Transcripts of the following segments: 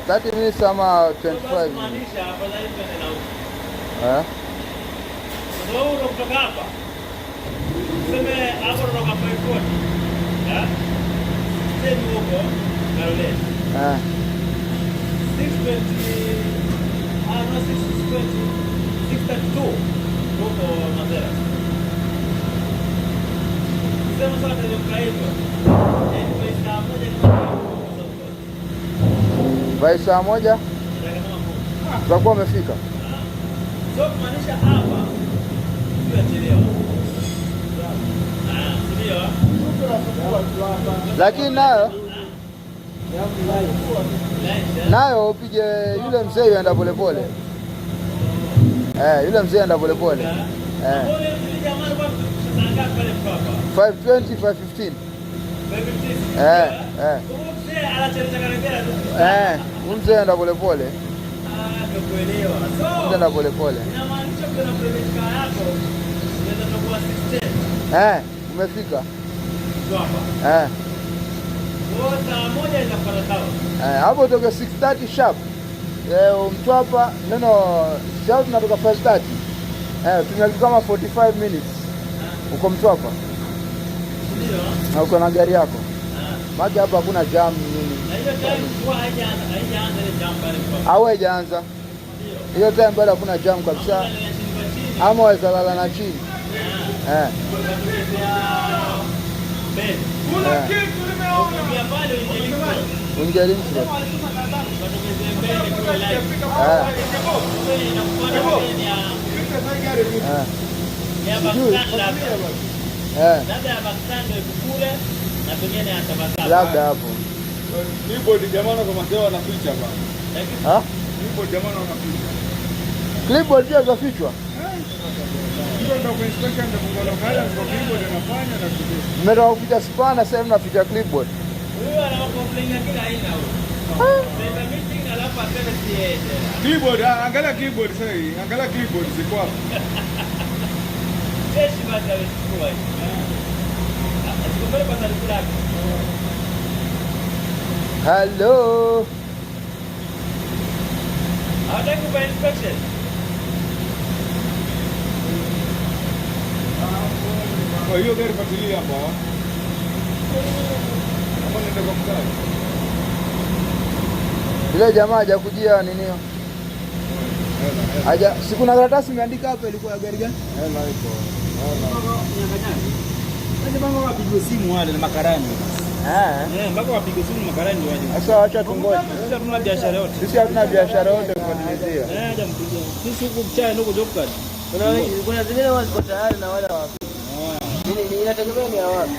30 minutes ama 25 minutes. Kutoka hapa. Tuseme hapo kutoka 540. Sasa huko Karole. 620 no 632 huko Madera. Sema sasa ndio kaiko. By saa moja tutakuwa umefika. So kumaanisha hapa tunachelewa. Lakini nayo upige yule mzee yuenda polepole. Yule mzee yuenda polepole. 520 515. Mzee yuenda polepole. Nakuelewa. So yuenda polepole. Inamaanisha kuna credit card yako inaweza kuwa 16. Umefika. Hapa. Saa moja inapata sawa. Hapo toka 6:30 sharp. Mtwapa sasa tunatoka 5:30. Tunalika kama 45 minutes. Uko Mtwapa. Ndio. Na uko na gari yako. Maji hapa hakuna jam nini. Na hiyo time kwa haijaanza ile jam pale kwa. Au haijaanza. Hiyo time bado hakuna jam kabisa. Ama waweza lala na chini. Kuna kitu nimeona pale Ungelimsha. Labda hapo. Clipboard jamaa kama leo anaficha bwana. Clipboard jamaa anaficha. Clipboard pia zafichwa. Ndio kwa inspection ndio kungana kala kwa clipboard anafanya na kitu. Mmetoka kuficha spana sasa mnaficha clipboard. Huyo ana complain kila aina huyo. Sasa meeting alafu aseme siende. Clipboard, angalia clipboard sasa hii. Angalia clipboard ziko hapo. Jeshi basi alichukua hiyo. Asikubali kwa sababu yake. Hello. Hataki kwa inspection. Kwa hiyo gari patilia hapa. Kama nenda kwa mkali. Ile jamaa hajakujia nini hiyo? Haja siku na karatasi imeandika hapa ilikuwa gari gani? Hela iko. Sasa bango wapigwe simu wale na makarani. Mpaka wapigwe simu makarani waje. Sasa acha tungoje. Sisi hatuna biashara yote. Sisi hatuna biashara yote kufuatilizia. Haja mpigie. Sisi huko mchana huko job card. Kuna zingine wako tayari na wale wapi. Nini inategemea ni wapi.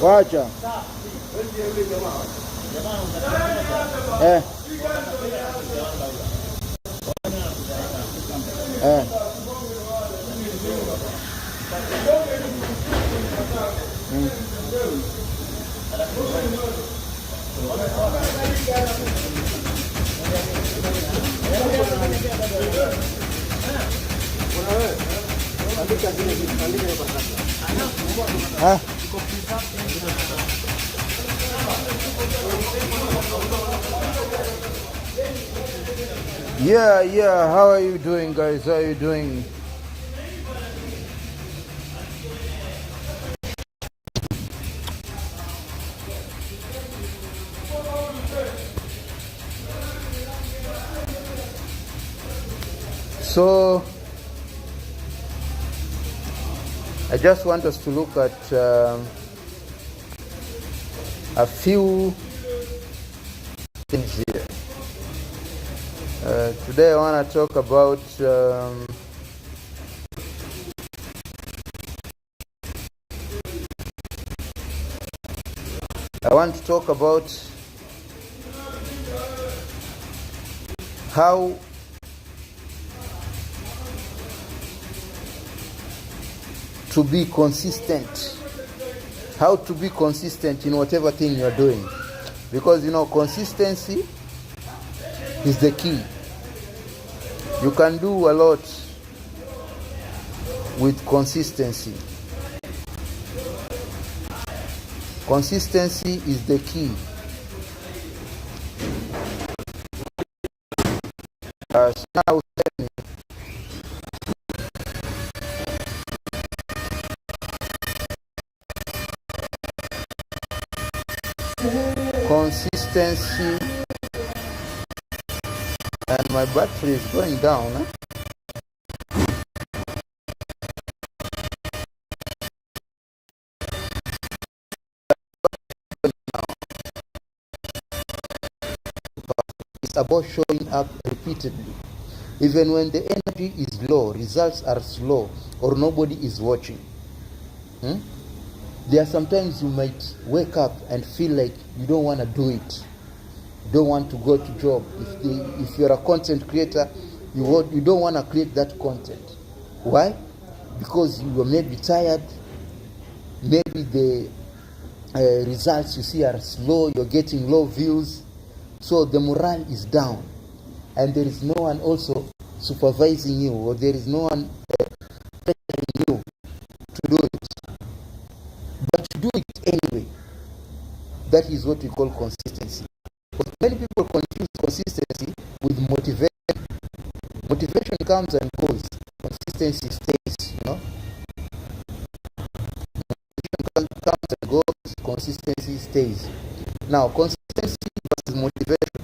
Wacha. Huh? Yeah, how are you doing, guys? How are you doing? So I just want us to look at a few things here. Today I want to talk about how to be consistent. How to be consistent in whatever thing you're doing. Because consistency is the key. You can do a lot with consistency. Consistency is the key. So now consistency, and my battery is going down. It's about showing up repeatedly. Even when the energy is low, results are slow, or nobody is watching. There are sometimes you might wake up and feel like you don't want to do it. You don't want to go to job. If you're a content creator, you don't want to create that content. Why? Because you are maybe tired. Maybe the results you see are slow. You're getting low views. So the morale is down. And there is no one also supervising you, or there is no one pressuring you to do it. But to do it anyway. That is what we call consistency. But many people confuse consistency with motivation. Motivation comes and goes. Consistency stays, Motivation comes and goes. Consistency stays. Now, consistency versus motivation.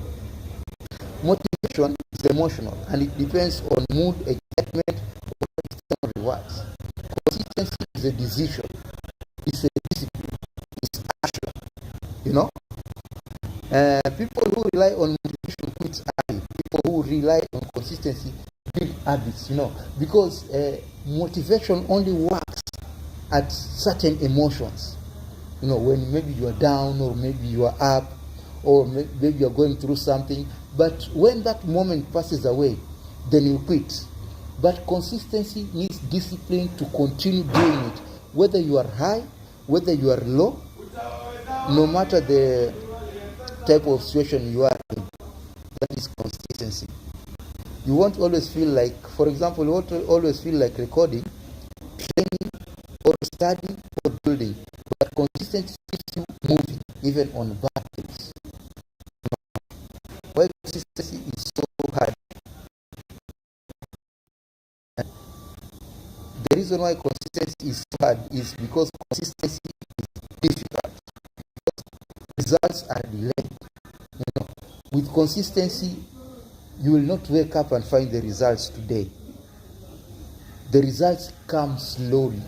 Motivation is emotional and it depends on mood, excitement, or external rewards. Consistency is a decision. It's a discipline. It's action. People who rely on motivation quit early. People who rely on consistency build habits, because motivation only works at certain emotions. When maybe you are down, or maybe you are up, or maybe you are going through something. But when that moment passes away, then you quit. But consistency needs discipline to continue doing it, whether you are high, whether you are low, no matter the type of situation you are in. That is consistency. You won't always feel like, for example, you won't always feel like recording, training, or studying, or building. But consistency keeps you moving, even on bad days. Why consistency is so hard? The reason why consistency is so hard is because consistency is difficult. Results are delayed. With consistency, you will not wake up and find the results today. The results come slowly.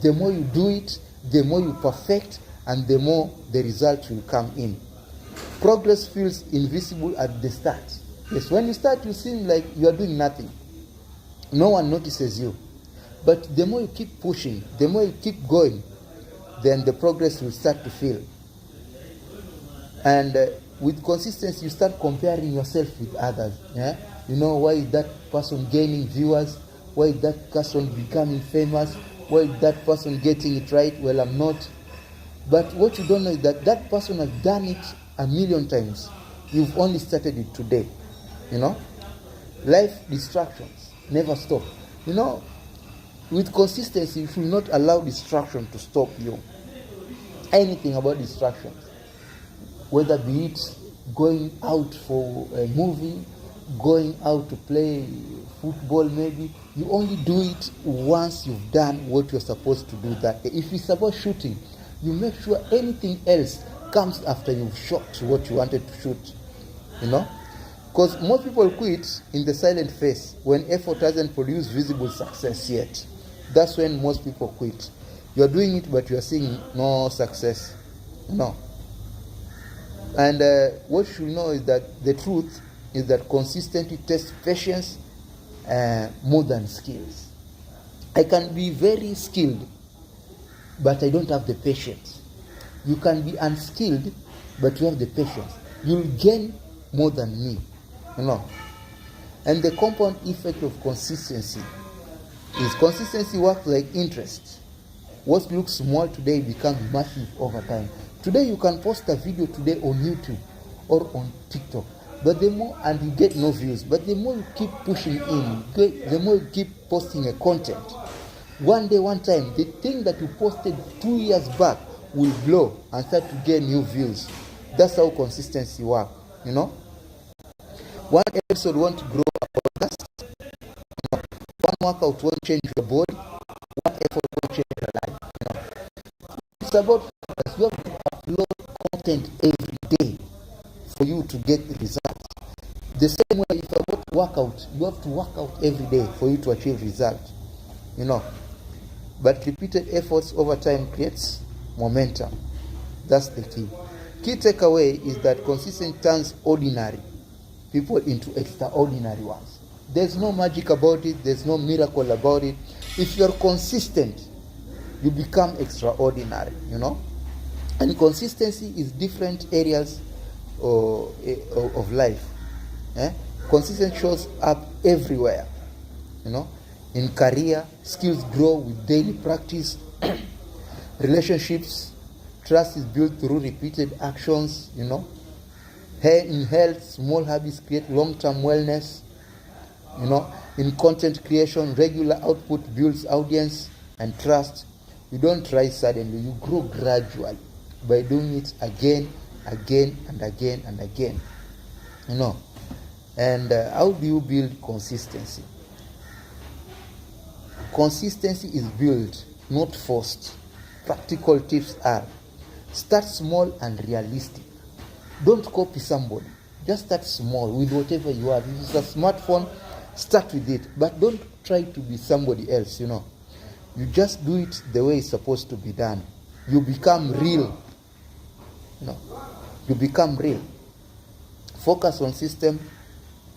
The more you do it, the more you perfect, and the more the results will come in. Progress feels invisible at the start. Yes, when you start, you seem like you are doing nothing. No one notices you. But the more you keep pushing, the more you keep going, then the progress will start to feel. And with consistency, you start comparing yourself with others. Yeah? Why is that person gaining viewers? Why is that person becoming famous? Why is that person getting it right? Well, I'm not. But what you don't know is that that person has done it a million times. You've only started it today. Life distractions never stop. with consistency, you should not allow distraction to stop you. Anything about distraction, whether be it going out for a movie, going out to play football maybe, you only do it once you've done what you're supposed to do that day. If it's about shooting, you make sure anything else comes after you've shot what you wanted to shoot, because most people quit in the silent phase when effort hasn't produced visible success yet. That's when most people quit. You're doing it but you're seeing no success. And what you should know is that the truth is that consistency tests patience more than skills. I can be very skilled, but I don't have the patience. You can be unskilled, but you have the patience. You'll gain more than me, And the compound effect of consistency is consistency works like interest. What looks small today becomes massive over time. Today you can post a video today on YouTube or on TikTok, but the more, and you get no views, but the more you keep pushing in, the more you keep posting a content. One day, one time, the thing that you posted 2 years back will blow and start to get new views. That's how consistency works, One episode won't grow a podcast. One workout won't change your body. One effort won't change your life. It's about focus. You have to upload content every day for you to get the results. The same way, if you want to work out, you have to work out every day for you to achieve results. But repeated efforts over time creates momentum. That's the key. Key takeaway is that consistency turns ordinary people into extraordinary ones. There's no magic about it. There's no miracle about it. If you're consistent, you become extraordinary, And consistency is different areas of life. Consistency shows up everywhere, In career, skills grow with daily practice. Relationships, trust is built through repeated actions, In health, small habits create long-term wellness. In content creation, regular output builds audience and trust. You don't rise suddenly, you grow gradually by doing it again, and again. And how do you build consistency? Consistency is built, not forced. Practical tips are: start small and realistic. Don't copy somebody. Just start small with whatever you have. If it's a smartphone, start with it. But don't try to be somebody else, You just do it the way it's supposed to be done. You become real. You become real. Focus on system,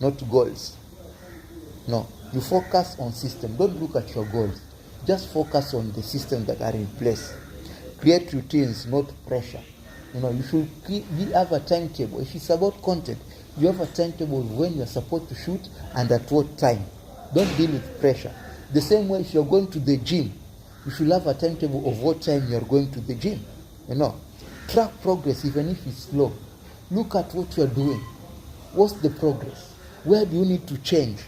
not goals. You focus on system. Don't look at your goals. Just focus on the systems that are in place. Create routines, not pressure. You should have a timetable. If it's about content, you have a timetable when you're supposed to shoot and at what time. Don't deal with pressure. The same way, if you're going to the gym, you should have a timetable of what time you're going to the gym. Track progress even if it's slow. Look at what you're doing. What's the progress? Where do you need to change?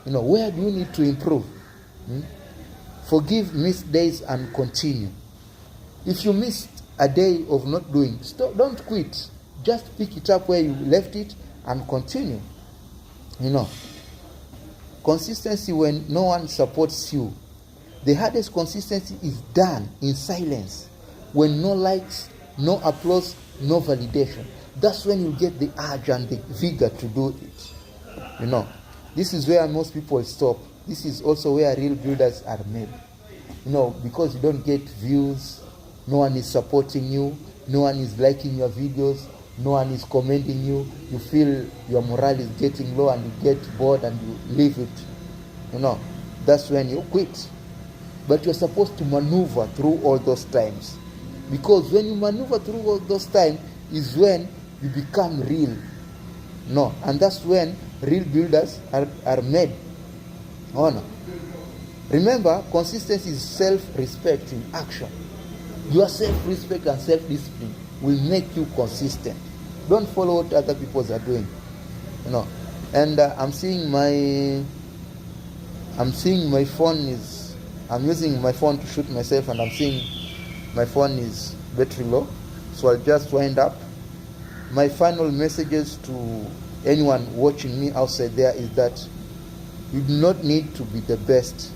Where do you need to improve? Forgive missed days and continue. If you missed a day of not doing, don't quit. Just pick it up where you left it and continue. Consistency when no one supports you. The hardest consistency is done in silence. When no likes, no applause, no validation. That's when you get the urge and the vigor to do it. This is where most people stop. This is also where real builders are made. Because you don't get views, no one is supporting you, no one is liking your videos, no one is commending you, you feel your morale is getting low and you get bored and you leave it. That's when you quit. But you're supposed to maneuver through all those times. Because when you maneuver through all those times is when you become real. And that's when real builders are made. Remember, consistency is self-respect in action. Your self-respect and self-discipline will make you consistent. Don't follow what other people are doing. And I'm seeing my phone is I'm using my phone to shoot myself, and I'm seeing my phone is battery low, so I'll just wind up. My final messages to anyone watching me outside there is that you do not need to be the best